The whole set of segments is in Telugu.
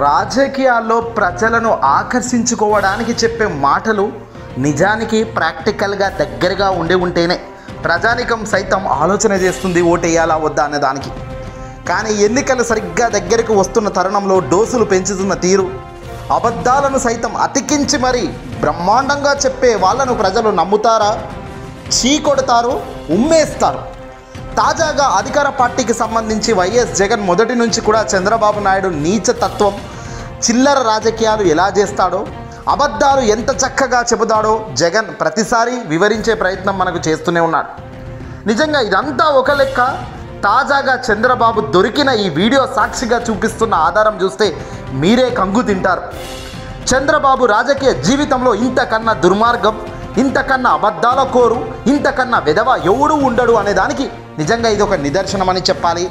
రాజకీయాల్లో ప్రజలను ఆకర్షించుకోవడానికి చెప్పే మాటలు నిజానికి ప్రాక్టికల్గా దగ్గరగా ఉంటేనే ప్రజానికం సైతం ఆలోచన చేస్తుంది ఓటేయాలా వద్దా అనే దానికి. కానీ ఎన్నికలు సరిగ్గా దగ్గరికి వస్తున్న తరుణంలో డోసులు పెంచుతున్న తీరు, అబద్ధాలను సైతం అతికించి మరీ బ్రహ్మాండంగా చెప్పే వాళ్ళను ప్రజలు నమ్ముతారా, చీకొడతారు, ఉమ్మేస్తారు. తాజాగా అధికార పార్టీకి సంబంధించి వైఎస్ జగన్ మొదటి నుంచి కూడా చంద్రబాబు నాయుడు నీచతత్వం, చిల్లర రాజకీయాలు ఎలా చేస్తాడో, అబద్ధాలు ఎంత చక్కగా చెబుతాడో జగన్ ప్రతిసారి వివరించే ప్రయత్నం మనకు చేస్తూనే ఉన్నాడు. నిజంగా ఇదంతా ఒక లెక్క. తాజాగా చంద్రబాబు దొరికిన ఈ వీడియో సాక్షిగా చూపిస్తున్న ఆధారం చూస్తే మీరే కంగు తింటారు. చంద్రబాబు రాజకీయ జీవితంలో ఇంతకన్నా దుర్మార్గం, ఇంతకన్నా అబద్ధాల కోరు, ఇంతకన్నా వెధవ ఎవడూ ఉండడు అనే దానికి నిజంగా ఇది ఒక నిదర్శనం అని చెప్పాలి.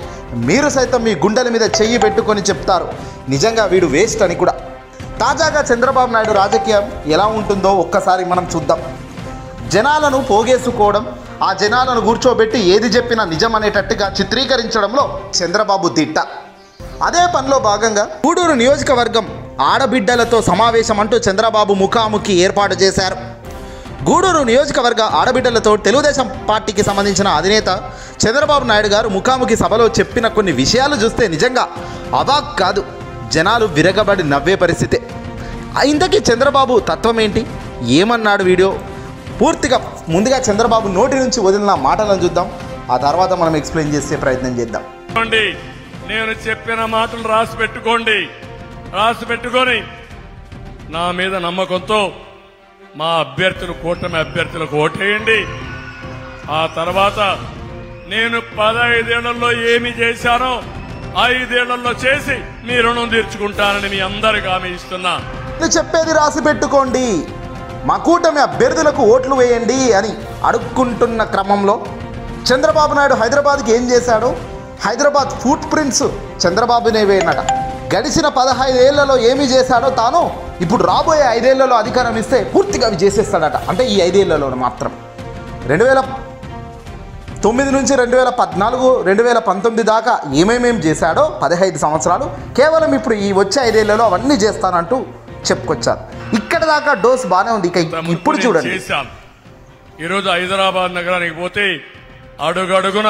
మీరు సైతం మీ గుండెల మీద చెయ్యి పెట్టుకొని చెప్తారు నిజంగా వీడు వేస్ట్ అని కూడా. తాజాగా చంద్రబాబు నాయుడు రాజకీయం ఎలా ఉంటుందో ఒక్కసారి మనం చూద్దాం. జనాలను పోగేసుకోవడం, ఆ జనాలను కూర్చోబెట్టి ఏది చెప్పినా నిజం అనేటట్టుగా చిత్రీకరించడంలో చంద్రబాబు దిట్ట. అదే పనిలో భాగంగా గూడూరు నియోజకవర్గం ఆడబిడ్డలతో సమావేశం అంటూ చంద్రబాబు ముఖాముఖి ఏర్పాటు చేశారు. గూడూరు నియోజకవర్గ ఆడబిడ్డలతో తెలుగుదేశం పార్టీకి సంబంధించిన అధినేత చంద్రబాబు నాయుడు గారు ముఖాముఖి సభలో చెప్పిన కొన్ని విషయాలు చూస్తే నిజంగా అవాక్ కాదు, జనాలు విరగబడి నవ్వే పరిస్థితే. ఇంతకీ చంద్రబాబు తత్వం ఏంటి, ఏమన్నాడు వీడియో పూర్తిగా ముందుగా చంద్రబాబు నోటి నుంచి వదిలిన మాటలను చూద్దాం. ఆ తర్వాత మనం ఎక్స్ప్లెయిన్ చేసే ప్రయత్నం చేద్దాం. నేను చెప్పిన మాటలు రాసి పెట్టుకొని నా మీద నమ్మకంతో మా అభ్యర్థులు, కూటమి అభ్యర్థులకు ఓటేయండి. ఆ తర్వాత నేను 15 ఏళ్లలో ఏమి చేశానో 5 ఏళ్లలో చేసి మీ రుణం తీర్చుకుంటానని మీ అందరికి హామీ ఇస్తున్నా. చెప్పేది రాసి పెట్టుకోండి, మా కూటమి అభ్యర్థులకు ఓట్లు వేయండి అని అడుక్కుంటున్న క్రమంలో చంద్రబాబు నాయుడు హైదరాబాద్కి ఏం చేశాడో, హైదరాబాద్ ఫుట్ ప్రింట్స్ చంద్రబాబునే వేయనట. గడిచిన 15 ఏళ్లలో ఏమి చేశాడో తాను ఇప్పుడు రాబోయే 5 ఏళ్లలో అధికారం ఇస్తే పూర్తిగా అవి చేసేస్తాడట. అంటే ఈ 5 ఏళ్లలో మాత్రం 2009 నుంచి 2014, 2019 దాకా ఏమేమేం చేశాడో 15 సంవత్సరాలు కేవలం ఇప్పుడు ఈ వచ్చే 5 ఏళ్లలో అవన్నీ చేస్తానంటూ చెప్పుకొచ్చారు. ఇక్కడ దాకా డోస్ బాగానే ఉంది. ఇక ఇప్పుడు చూడండి. ఈరోజు హైదరాబాద్ నగరానికి పోతే అడుగడుగున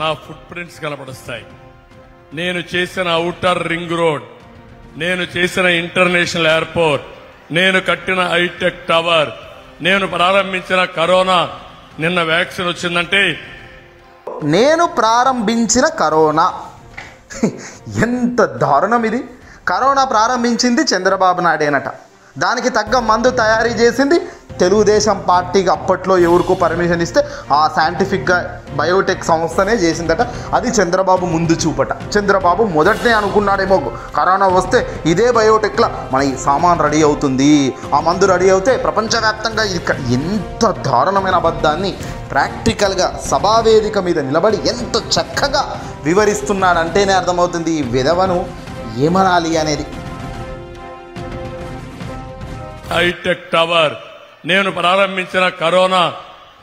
నా ఫుట్ ప్రింట్స్ కనపడుస్తాయి. నేను చేసిన ఔటర్ రింగ్ రోడ్, నేను చేసిన ఇంటర్నేషనల్ ఎయిర్పోర్ట్, నేను కట్టిన హైటెక్ టవర్, నేను ప్రారంభించిన కరోనా, నిన్న వ్యాక్సిన్ వచ్చిందంటే నేను ప్రారంభించిన కరోనా. ఎంత దారుణం ఇది. కరోనా ప్రారంభించింది చంద్రబాబు నాయుడేనట. దానికి తగ్గ మందు తయారీ చేసింది తెలుగుదేశం పార్టీకి అప్పట్లో ఎవరికో పర్మిషన్ ఇస్తే ఆ సైంటిఫిక్గా బయోటెక్ సంస్థనే చేసిందట. అది చంద్రబాబు ముందు చూపట. చంద్రబాబు మొదటనే అనుకున్నాడేమో కరోనా వస్తే ఇదే బయోటెక్లా మన ఈ సామాన్ రెడీ అవుతుంది, ఆ మందు రెడీ అవుతే ప్రపంచవ్యాప్తంగా ఇక్కడ. ఎంత దారుణమైన అబద్ధాన్ని ప్రాక్టికల్గా సభావేదిక మీద నిలబడి ఎంత చక్కగా వివరిస్తున్నాడంటేనే అర్థమవుతుంది ఈ విధవను ఏమనాలి అనేది. హైటెక్ టవర్, నేను ప్రారంభించిన కరోనా,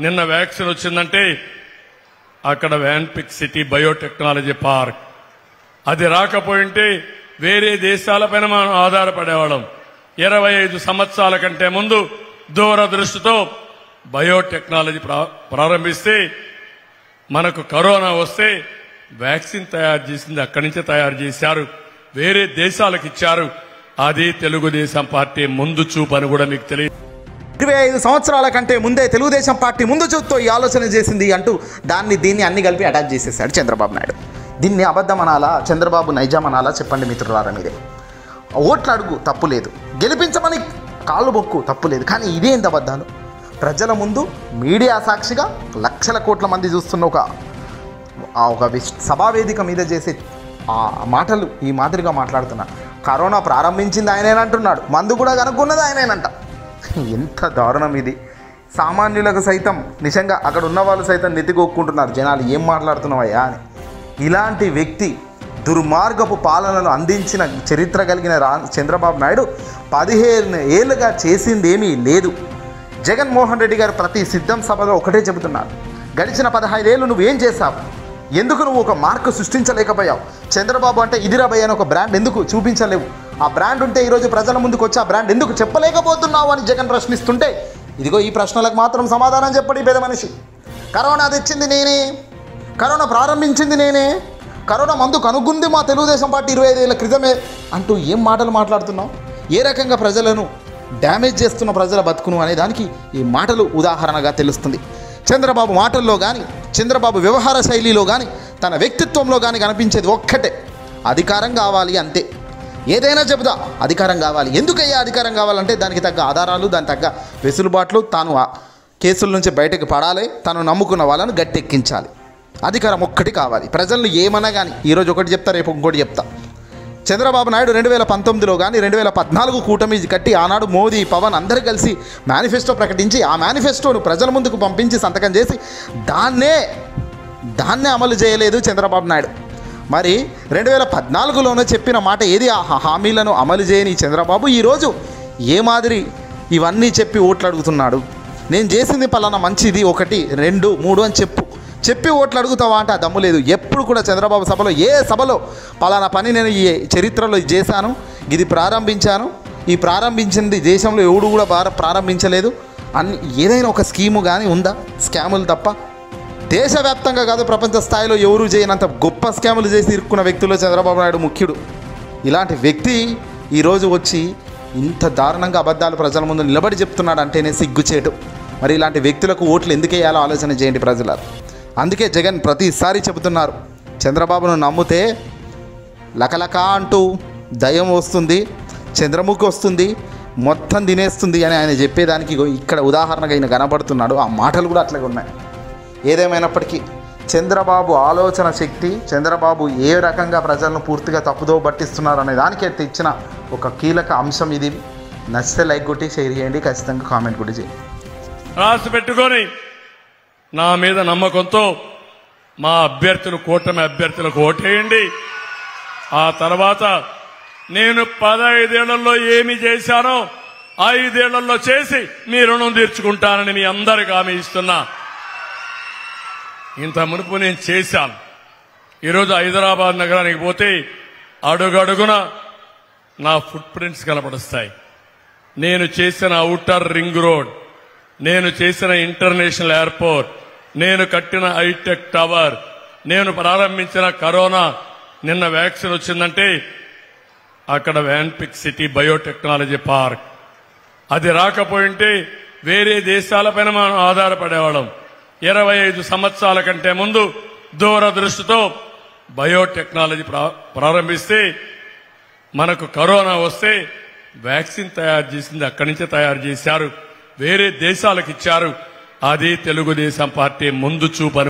నిన్న వ్యాక్సిన్ వచ్చిందంటే అక్కడ వ్యాన్పిక్ సిటీ బయోటెక్నాలజీ పార్క్. అది రాకపోయింటే వేరే దేశాలపైన మనం ఆధారపడేవాళ్ళం. 25 సంవత్సరాల కంటే ముందు దూరదృష్టితో బయోటెక్నాలజీ ప్రారంభిస్తే మనకు కరోనా వస్తే వ్యాక్సిన్ తయారు చేసింది అక్కడి నుంచే తయారు చేశారు, వేరే దేశాలకు ఇచ్చారు. అది తెలుగుదేశం పార్టీ ముందు చూపు అని కూడా మీకు తెలియదు. 25 సంవత్సరాల కంటే ముందే తెలుగుదేశం పార్టీ ముందు చూపుతో ఈ ఆలోచన చేసింది అంటూ దీన్ని అన్ని కలిపి అటాచ్ చేసేసాడు చంద్రబాబు నాయుడు. దీన్ని అబద్ధం అనాలా, చంద్రబాబు నైజం అనాలా చెప్పండి మిత్రులారా మీరే. ఓట్లు అడుగు తప్పు లేదు, గెలిపించమని కాళ్ళు మొక్కు తప్పు లేదు. కానీ ఇదేంటి అబద్ధాలు? ప్రజల ముందు మీడియా సాక్షిగా లక్షల కోట్ల మంది చూస్తున్న ఒక సభావేదిక మీద చేసే ఆ మాటలు ఈ మాదిరిగా మాట్లాడుతున్నారు. కరోనా ప్రారంభించింది ఆయనేనంటున్నాడు, మందు కూడా కనుక్కున్నది ఆయనేనంట. ఎంత దారుణం ఇది. సామాన్యులకు సైతం నిజంగా అక్కడ ఉన్న వాళ్ళు సైతం నెత్తికొక్కుంటున్నారు, జనాలు ఏం మాట్లాడుతున్నావయ్యా అని. ఇలాంటి వ్యక్తి దుర్మార్గపు పాలనను అందించిన చరిత్ర కలిగిన చంద్రబాబు నాయుడు 15 ఏళ్ళుగా చేసిందేమీ లేదు. జగన్మోహన్ రెడ్డి గారు ప్రతి సిద్ధం సభలో ఒకటే చెబుతున్నారు, గడిచిన 15 ఏళ్ళు నువ్వేం చేశావు, ఎందుకు నువ్వు ఒక మార్క్ సృష్టించలేకపోయావు? చంద్రబాబు అంటే ఇదిరా భయ్ అని ఒక బ్రాండ్ ఎందుకు చూపించలేవు? ఆ బ్రాండ్ ఉంటే ఈరోజు ప్రజల ముందుకు వచ్చి ఆ బ్రాండ్ ఎందుకు చెప్పలేకపోతున్నావు అని జగన్ ప్రశ్నిస్తుంటే, ఇదిగో ఈ ప్రశ్నలకు మాత్రం సమాధానం చెప్పడి పేద మనిషి. కరోనా తెచ్చింది నేనే, కరోనా ప్రారంభించింది నేనే, కరోనా మందు కనుగొంది మా తెలుగుదేశం పార్టీ 25 ఏళ్ల క్రితమే అంటూ ఏం మాటలు మాట్లాడుతున్నావు? ఏ రకంగా ప్రజలను డ్యామేజ్ చేస్తున్న ప్రజల బతుకును అనే దానికి ఈ మాటలు ఉదాహరణగా తెలుస్తుంది. చంద్రబాబు మాటల్లో కానీ, చంద్రబాబు వ్యవహార శైలిలో కానీ, తన వ్యక్తిత్వంలో కానీ కనిపించేది ఒక్కటే, అధికారం కావాలి అంతే. ఏదైనా చెబుదా అధికారం కావాలి. ఎందుకయ్యా అధికారం కావాలంటే దానికి తగ్గ ఆధారాలు, దానికి తగ్గ వెసులుబాట్లు, తాను కేసుల నుంచి బయటకు పడాలి, తను నమ్ముకున్న వాళ్ళను గట్టెక్కించాలి. అధికారం ఒక్కటి కావాలి. ప్రజలను ఏమన్నా కానీ ఈరోజు ఒకటి చెప్తా, రేపు ఇంకోటి చెప్తా. చంద్రబాబు నాయుడు 2019లో కానీ 2014 కూటమి కట్టి ఆనాడు మోదీ, పవన్ అందరూ కలిసి మేనిఫెస్టో ప్రకటించి ఆ మేనిఫెస్టోను ప్రజల ముందుకు పంపించి సంతకం చేసి దాన్నే అమలు చేయలేదు చంద్రబాబు నాయుడు. మరి 2014లోనే చెప్పిన మాట ఏది? ఆ హామీలను అమలు చేయని చంద్రబాబు ఈరోజు ఏ మాదిరి ఇవన్నీ చెప్పి ఓట్లు అడుగుతున్నాడు? నేను చేసింది పలానా మంచిది 1, 2, 3 అని చెప్పి ఓట్లు అడుగుతావా అంటే ఆ దమ్ము లేదు. ఎప్పుడు కూడా చంద్రబాబు సభలో, ఏ సభలో పలానా పని నేను ఈ చరిత్రలో ఇది చేశాను, ఇది ప్రారంభించాను, ఈ ప్రారంభించింది దేశంలో ఎవడు కూడా ప్రారంభించలేదు అని ఏదైనా ఒక స్కీము కానీ ఉందా? స్కాములు తప్ప. దేశవ్యాప్తంగా కాదు, ప్రపంచ స్థాయిలో ఎవరు చేయనంత గొప్ప స్కాములు చేసి ఇరుక్కున్న వ్యక్తుల్లో చంద్రబాబు నాయుడు ముఖ్యుడు. ఇలాంటి వ్యక్తి ఈరోజు వచ్చి ఇంత దారుణంగా అబద్ధాలు ప్రజల ముందు నిలబడి చెప్తున్నాడు అంటేనే సిగ్గుచేటు. మరి ఇలాంటి వ్యక్తులకు ఓట్లు ఎందుకు వేయాలో ఆలోచన చేయండి ప్రజలారు. అందుకే జగన్ ప్రతిసారి చెబుతున్నారు, చంద్రబాబును నమ్మితే లకలక అంటూ దయ్యం వస్తుంది, చంద్రముఖి వస్తుంది, మొత్తం తినేస్తుంది అని ఆయన చెప్పేదానికి ఇక్కడ ఉదాహరణగా ఆయన కనబడుతున్నాడు. ఆ మాటలు కూడా అట్లాగే ఉన్నాయి. ఏదేమైనప్పటికీ చంద్రబాబు ఆలోచన శక్తి, చంద్రబాబు ఏ రకంగా ప్రజలను పూర్తిగా తప్పుదో పట్టిస్తున్నారు అనే దానికి ఇచ్చిన ఒక కీలక అంశం ఇది. నచ్చితే లైక్ కొట్టి షేర్ చేయండి, ఖచ్చితంగా కామెంట్ కూడా చేయండి. రాసి పెట్టుకొని నా మీద నమ్మకంతో మా అభ్యర్థులు, కూటమి అభ్యర్థులకు ఓటేయండి. ఆ తర్వాత నేను 15 ఏళ్లలో ఏమి చేశానో 5 ఏళ్లలో చేసి మీ రుణం తీర్చుకుంటానని మీ అందరికీ హామీ ఇస్తున్నా. ఇంత మునుపు నేను చేశాను. ఈరోజు హైదరాబాద్ నగరానికి పోతే అడుగడుగున నా ఫుట్ ప్రింట్స్ కనపడుస్తాయి. నేను చేసిన ఔటర్ రింగ్ రోడ్, నేను చేసిన ఇంటర్నేషనల్ ఎయిర్పోర్ట్, నేను కట్టిన హైటెక్ టవర్, నేను ప్రారంభించిన కరోనా, నిన్న వ్యాక్సిన్ వచ్చిందంటే అక్కడ వ్యాన్పిక్ సిటీ బయోటెక్నాలజీ పార్క్, అది రాకపోయింటే వేరే దేశాలపైన మనం ఆధారపడేవాళ్ళం. 25 సంవత్సరాల కంటే ముందు దూరదృష్టితో బయోటెక్నాలజీ ప్రారంభిస్తే మనకు కరోనా వస్తే వ్యాక్సిన్ తయారు చేసింది అక్కడి నుంచే తయారు చేశారు, వేరే దేశాలకు ఇచ్చారు. అది తెలుగుదేశం పార్టీ ముందు చూపని